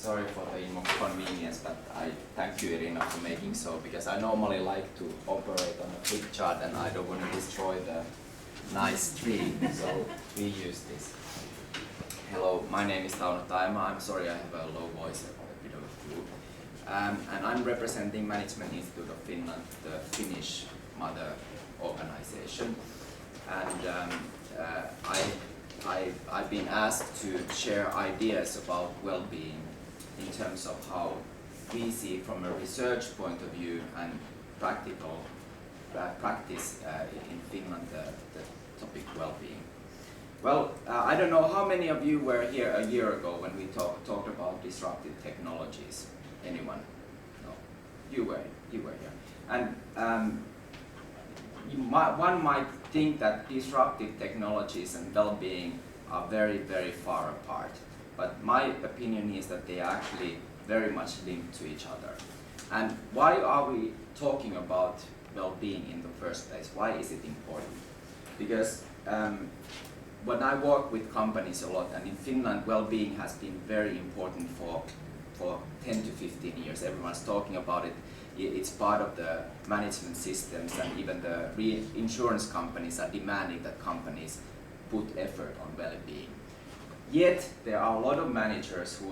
Sorry for the inconvenience, but I thank you, Irina, for making so, because I normally like to operate on a flip chart and I don't want to destroy the nice tree, so we use this. Hello, my name is Tauno Taaiямaa. I'm sorry I have a low voice, a bit of a flu. And I'm representing Management Institute of Finland, the Finnish mother organization. And I've been asked to share ideas about well-being in terms of how we see from a research point of view and practical practice in Finland the topic well-being. Well, I don't know how many of you were here a year ago when we talked about disruptive technologies. Anyone? No, you were here. And one might think that disruptive technologies and well-being are very, very far apart. But my opinion is that they are actually very much linked to each other. And why are we talking about well-being in the first place? Why is it important? Because when I work with companies a lot, and in Finland well-being has been very important for 10 to 15 years. Everyone's talking about it. It's part of the management systems, and even the insurance companies are demanding that companies put effort on well-being. Yet there are a lot of managers who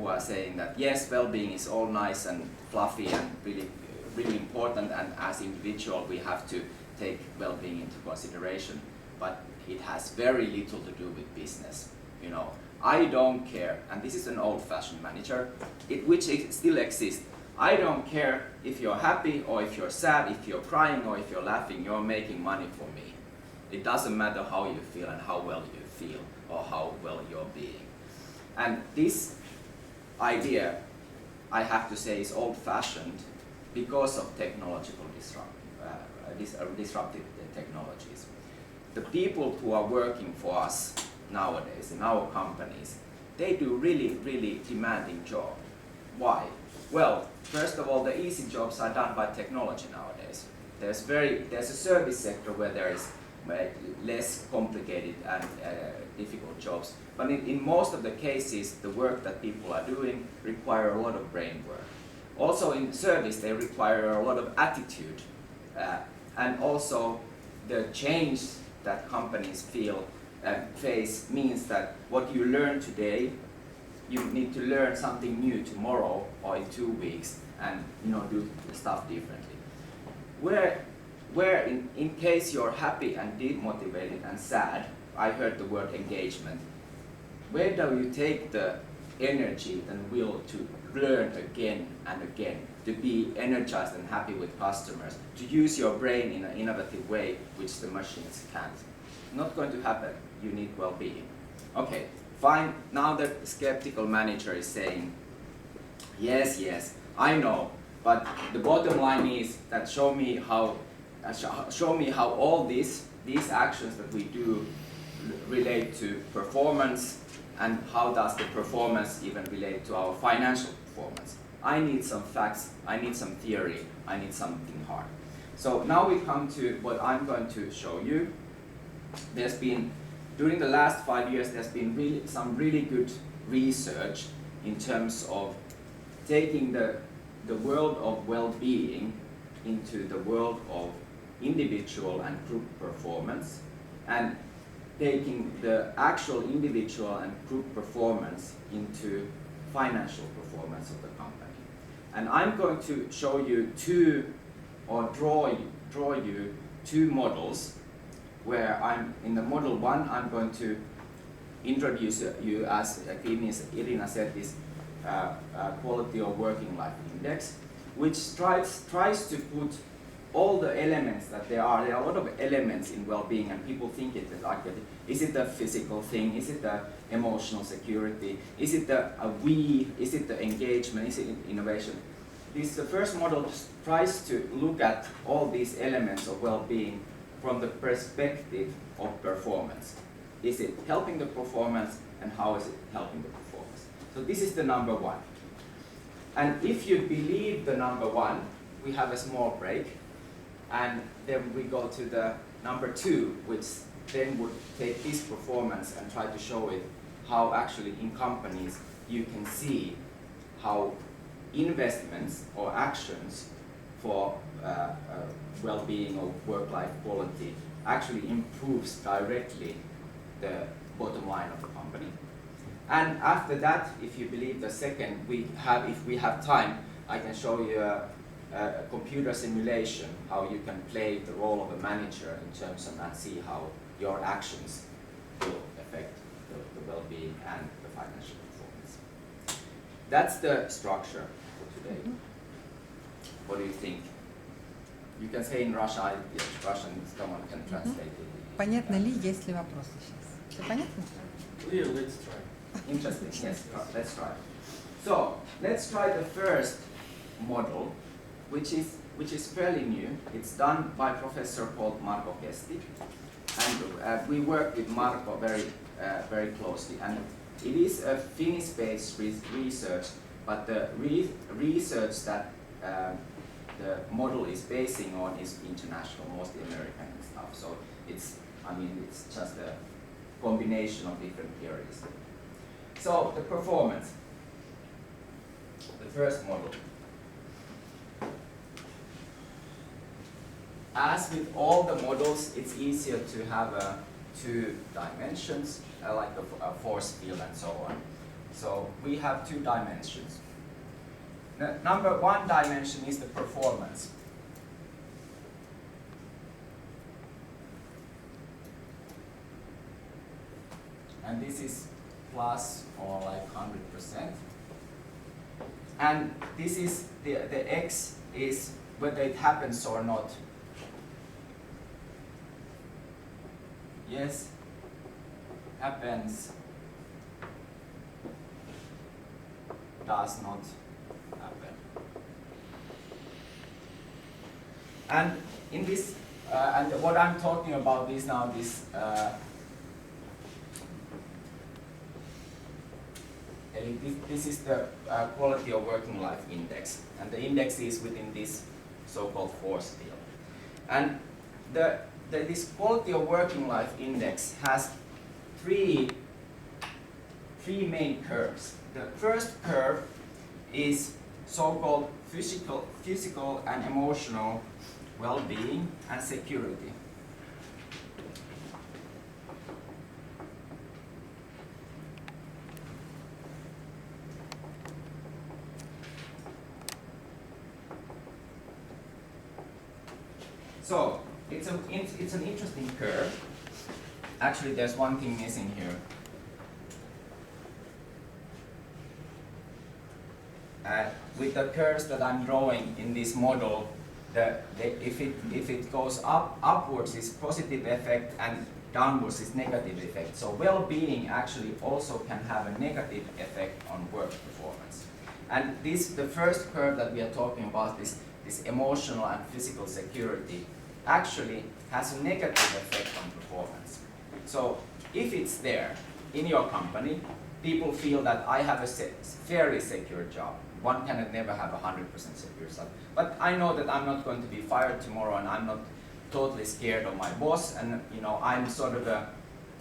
are saying that yes, well-being is all nice and fluffy and really important, and as individual we have to take well-being into consideration, but it has very little to do with business. You know, I don't care, and this is an old-fashioned manager, which still exists. I don't care if you're happy or if you're sad, if you're crying or if you're laughing, you're making money for me. It doesn't matter how you feel and how well you feel or how well you're being. And this idea, I have to say, is old-fashioned because of technological disruptive technologies. The people who are working for us nowadays in our companies, they do really demanding job. Why? Well, first of all, the easy jobs are done by technology nowadays. There's a service sector where there is less complicated and difficult jobs, but in most of the cases, the work that people are doing require a lot of brain work. Also in service, they require a lot of attitude, and also the change that companies face means that what you learn today, you need to learn something new tomorrow or in 2 weeks, and do stuff differently. Where in case you're happy and demotivated and sad, I heard the word engagement. Where do you take the energy and will to learn again and again, to be energized and happy with customers, to use your brain in an innovative way, which the machines can't? Not going to happen. You need well-being. Okay, fine. Now the skeptical manager is saying, yes, I know, but the bottom line is that show me how all these actions that we do relate to performance, and how does the performance even relate to our financial performance. I need some facts, I need some theory, I need something hard. So now we come to what I'm going to show you. During the last 5 years, there's been some really good research in terms of taking the world of well-being into the world of individual and group performance, and taking the actual individual and group performance into financial performance of the company. And I'm going to show you draw you two models, where in the model 1, I'm going to introduce you, as Irina said, this quality of working life index, which tries to put all the elements that there are a lot of elements in well-being, and people think it is like, is it a physical thing, is it the emotional security, is it the is it the engagement, is it innovation? The first model tries to look at all these elements of well-being from the perspective of performance. Is it helping the performance, and how is it helping the performance? So this is the number 1. And if you believe the number 1, we have a small break, and then we go to the number 2, which then would take this performance and try to show it how actually in companies you can see how investments or actions for well-being or work-life quality actually improves directly the bottom line of the company. And after that, if you believe the second, if we have time, I can show you a computer simulation, how you can play the role of a manager in terms of and see how your actions will affect the well-being and the financial performance. That's the structure for today. What do you think? You can say in Russian, Russian, someone can translate it. Понятно ли, есть ли вопросы сейчас? Все понятно? Clear, let's try. Interesting, yes, let's try. So, let's try the first model, which is fairly new. It's done by a professor called Marko Kesti. And we work with Marko very closely. And it is a Finnish-based research, but the research that the model is basing on is international, mostly American and stuff. So it's just a combination of different theories. So the performance, the first model. As with all the models, it's easier to have two dimensions, like a force field and so on. So we have two dimensions. The number one dimension is the performance. And this is plus or like 100%. And this is the x is whether it happens or not. Yes, happens, does not happen. And in this, and what I'm talking about is now this this is the quality of working life index, and the index is within this so-called force field. And this quality of working life index has three main curves. The first curve is so-called physical and emotional well-being and security. So it's an interesting curve. Actually, there's one thing missing here. With the curves that I'm drawing in this model, if it goes upwards is positive effect and downwards is negative effect. So well-being actually also can have a negative effect on work performance. And the first curve that we are talking about, this emotional and physical security, actually has a negative effect on performance. So if it's there in your company, people feel that I have a fairly secure job. One can never have 100% secure job. But I know that I'm not going to be fired tomorrow, and I'm not totally scared of my boss, and I'm sort of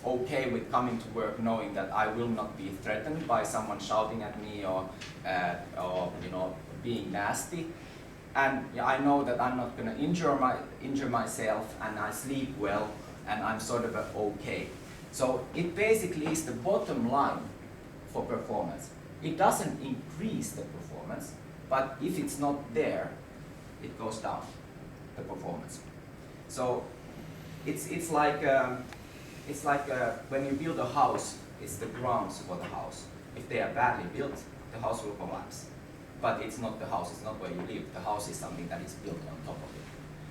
okay with coming to work knowing that I will not be threatened by someone shouting at me or being nasty. And I know that I'm not going to injure myself, and I sleep well, and I'm sort of okay. So it basically is the bottom line for performance. It doesn't increase the performance, but if it's not there, it goes down, the performance. So it's like when you build a house, it's the grounds for the house. If they are badly built, the house will collapse. But it's not the house, it's not where you live. The house is something that is built on top of it.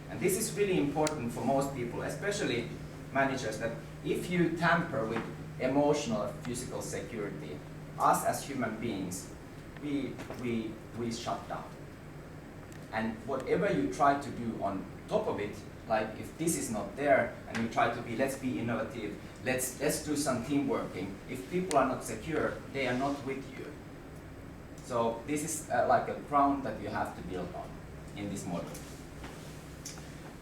And this is really important for most people, especially managers, that if you tamper with emotional and physical security, us as human beings, we shut down. And whatever you try to do on top of it, like if this is not there and you try to let's be innovative, let's do some team working. If people are not secure, they are not with you. So this is like a ground that you have to build on in this model.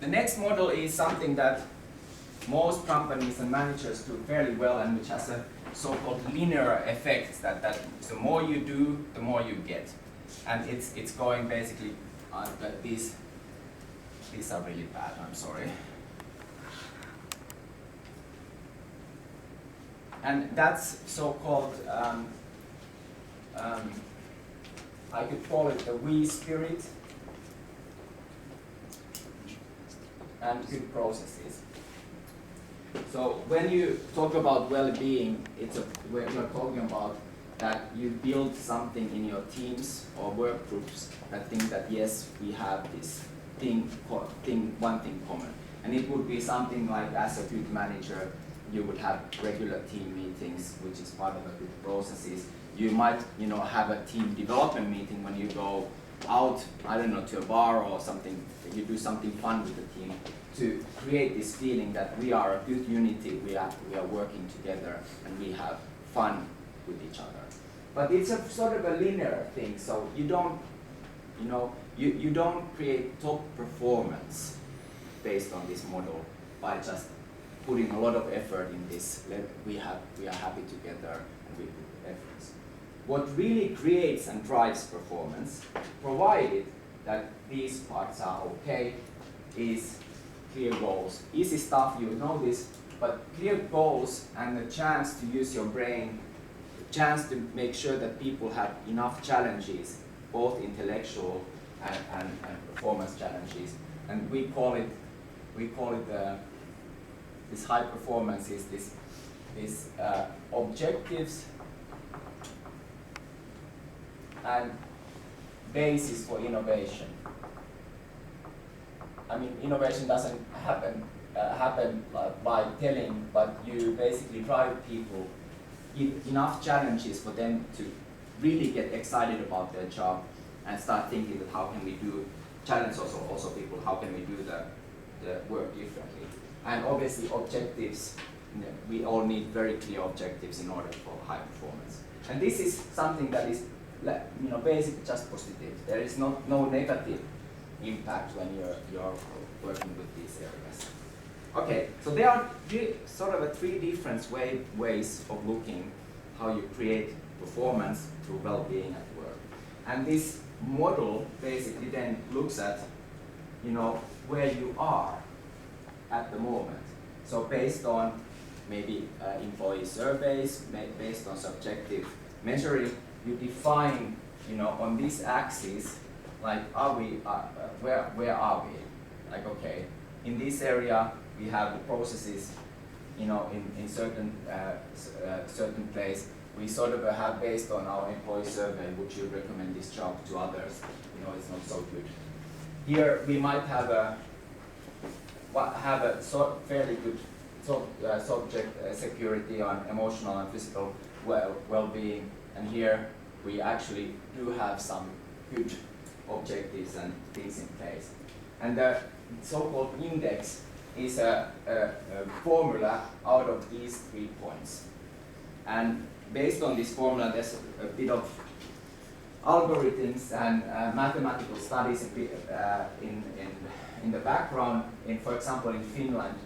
The next model is something that most companies and managers do fairly well, and which has a so-called linear effects that the more you do, the more you get. And it's going basically, these are really bad, I'm sorry. And that's so-called, I could call it the we spirit and good processes. So when you talk about well-being, we're talking about that you build something in your teams or work groups that think that yes, we have this one thing common. And it would be something like, as a good manager, you would have regular team meetings, which is part of the good processes. You might, have a team development meeting when you go out, I don't know, to a bar or something. You do something fun with the team to create this feeling that we are a good unity. We are working together and we have fun with each other. But it's a sort of a linear thing. So you don't, you don't create top performance based on this model by just putting a lot of effort in this. We are happy together and we put efforts. What really creates and drives performance, provided that these parts are okay, is clear goals. Easy stuff, you know this, but clear goals and the chance to use your brain, the chance to make sure that people have enough challenges, both intellectual and performance challenges. And we call it this high performance is this objectives and basis for innovation. I mean, innovation doesn't happen by telling, but you basically drive people, give enough challenges for them to really get excited about their job and start thinking that how can we do, challenge also people, how can we do the work differently. And obviously objectives, we all need very clear objectives in order for high performance. And this is something that is basically just positive. There is no negative impact when you're working with these areas. Okay, so there are sort of three different ways of looking how you create performance through well-being at work. And this model basically then looks at where you are at the moment. So based on maybe employee surveys, based on subjective measuring, you define, on this axis, like, where are we? Like, okay, in this area we have the processes, in certain place. We sort of have, based on our employee survey, would you recommend this job to others? It's not so good. Here we might have a fairly good subject security on emotional and physical well-being, and here we actually do have some good objectives and things in place. And the so-called index is a formula out of these 3 points. And based on this formula, there's a bit of algorithms and mathematical studies in the background. For example, in Finland,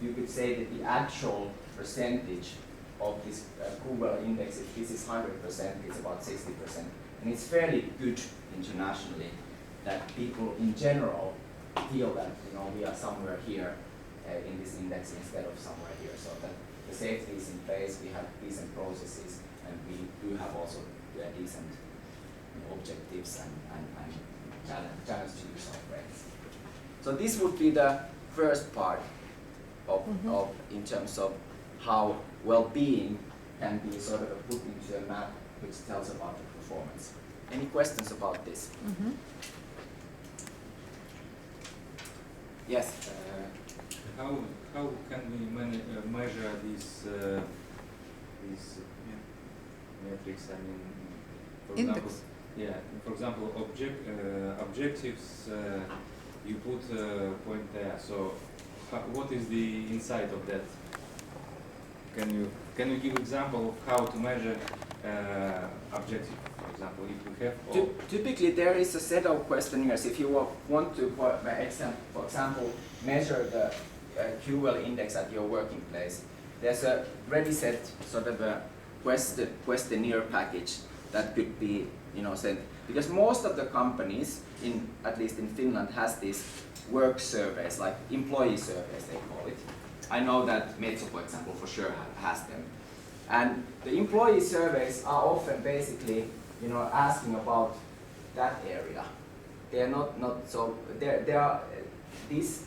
you could say that the actual percentage of this Google index, if this is 100%, it's about 60%. And it's fairly good internationally that people in general feel that we are somewhere here in this index instead of somewhere here. So that the safety is in place, we have decent processes, and we do have also decent objectives and challenge to use our brains. So this would be the first part of in terms of how well-being can be sort of put into a map which tells about the performance. Any questions about this? Yes. How can we measure these metrics? I mean, for example, objectives. You put a point there. So, what is the insight of that? Can you give example of how to measure objective? For example, if you have. Typically, there is a set of questionnaires. If you want to, for example, measure the QL index at your working place, there's a ready set sort of a questionnaire package that could be, sent, because most of the companies, at least in Finland, has these work surveys, like employee surveys they call it. I know that Metso, for example, for sure has them. And the employee surveys are often basically, asking about that area. They are not so. There are this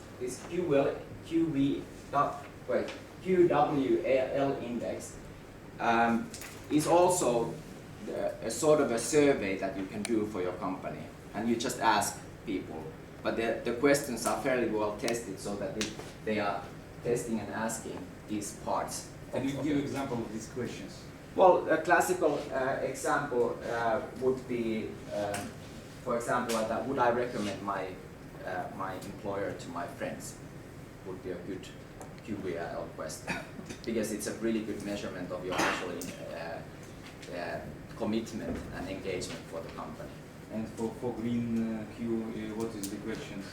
QWL index is also a sort of a survey that you can do for your company, and you just ask people. But the questions are fairly well tested, so that they are testing and asking these parts. Can you give example of these questions? Well, a classical example would be, for example, that would I recommend my employer to my friends? Would be a good QBL question, because it's a really good measurement of your actual commitment and engagement for the company. And for green Q, what is the questions?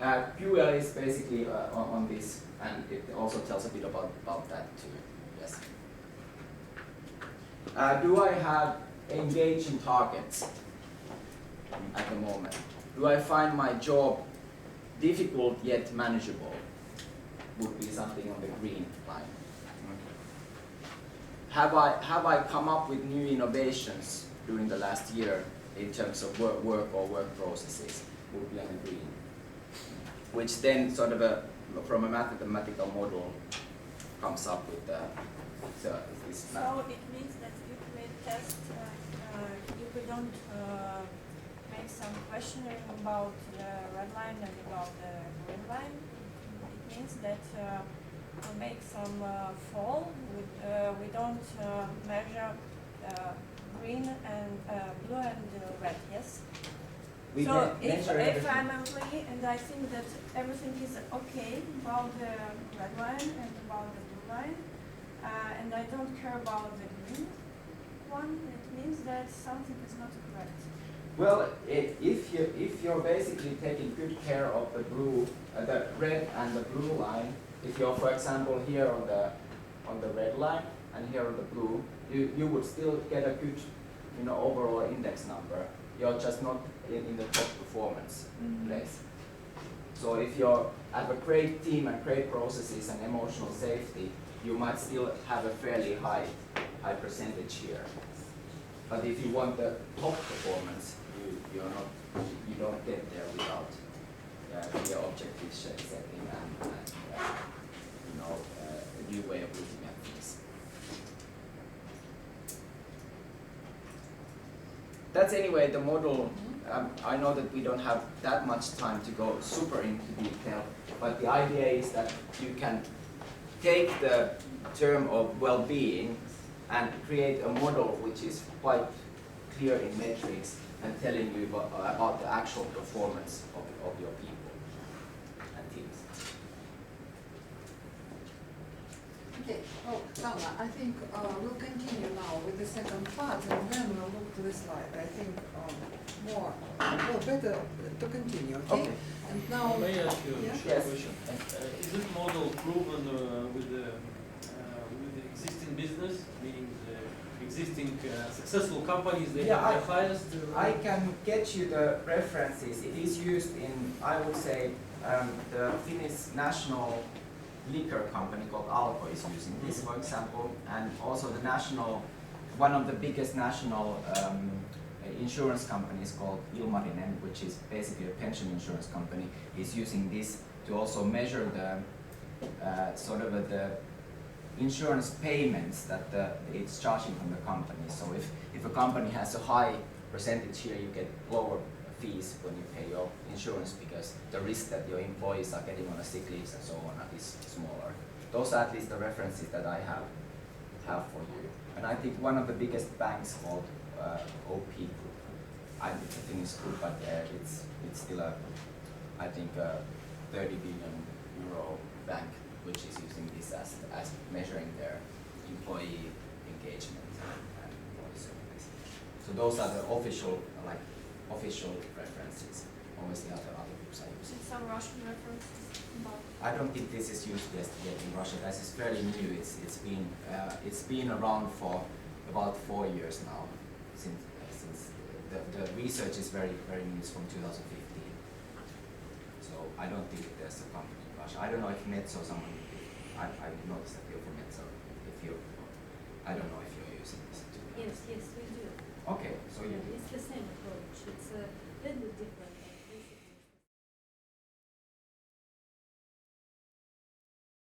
QL is basically on this, and it also tells a bit about that too. Yes. Do I have engaging targets at the moment? Do I find my job difficult yet manageable? Would be something on the green line. Have I come up with new innovations during the last year in terms of work or work processes? Would be on the green. Which then sort of from a mathematical model comes up with this So math. it means that if we test, if we don't make some questioning about the red line and about the green line, it means that we make some fall. We don't measure green and blue and red. Yes. We So can if measure everything. I'm an employee and I think that everything is okay about the red line and about the blue line, and I don't care about the green one, it means that something is not correct. Well, if you're basically taking good care of the red and the blue line, if you're, for example, here on the red line and here on the blue, you would still get a good, overall index number. You're just not in the top performance place. So if you have a great team and great processes and emotional safety, you might still have a fairly high percentage here. But if you want the top performance, you don't get there without clear objective setting and a new way of looking at things. That's anyway the model. I know that we don't have that much time to go super into detail, but the idea is that you can take the term of well-being and create a model which is quite clear in metrics and telling you about the actual performance of your people and teams. Okay, Tauno, I think we'll continue now with the second part, and then we'll look to the slide. I think better to continue, okay? And now, May I ask you a short Yes. question? Is this model proven with the existing business, meaning the existing successful companies that Yeah, have the highest? I can get you the references. It is used in, I would say, the Finnish national liquor company called Alko is using this, for example, and also one of the biggest national insurance companies called Ilmarinen, which is basically a pension insurance company, is using this to also measure the the insurance payments that it's charging from the company. So if a company has a high percentage here, you get lower fees when you pay your insurance because the risk that your employees are getting on a sick leaves and so on is smaller. Those are at least the references that I have for you. And I think one of the biggest banks called OP Group. It's a Finnish group, but it's still I think a 30 billion euro bank which is using this as measuring their employee engagement and employee surveys. So those are the official references. obviously other groups are using. Some Russian references about. I don't think this is used yet in Russia. This is fairly new. It's been around for about 4 years now, since the research is very new. It's from 2015. So I don't think there's a company in Russia. I don't know if Metso, someone. I noticed that you're from Metso. I don't know if you're using this. Yes, we do. Okay, so you. It's the same approach.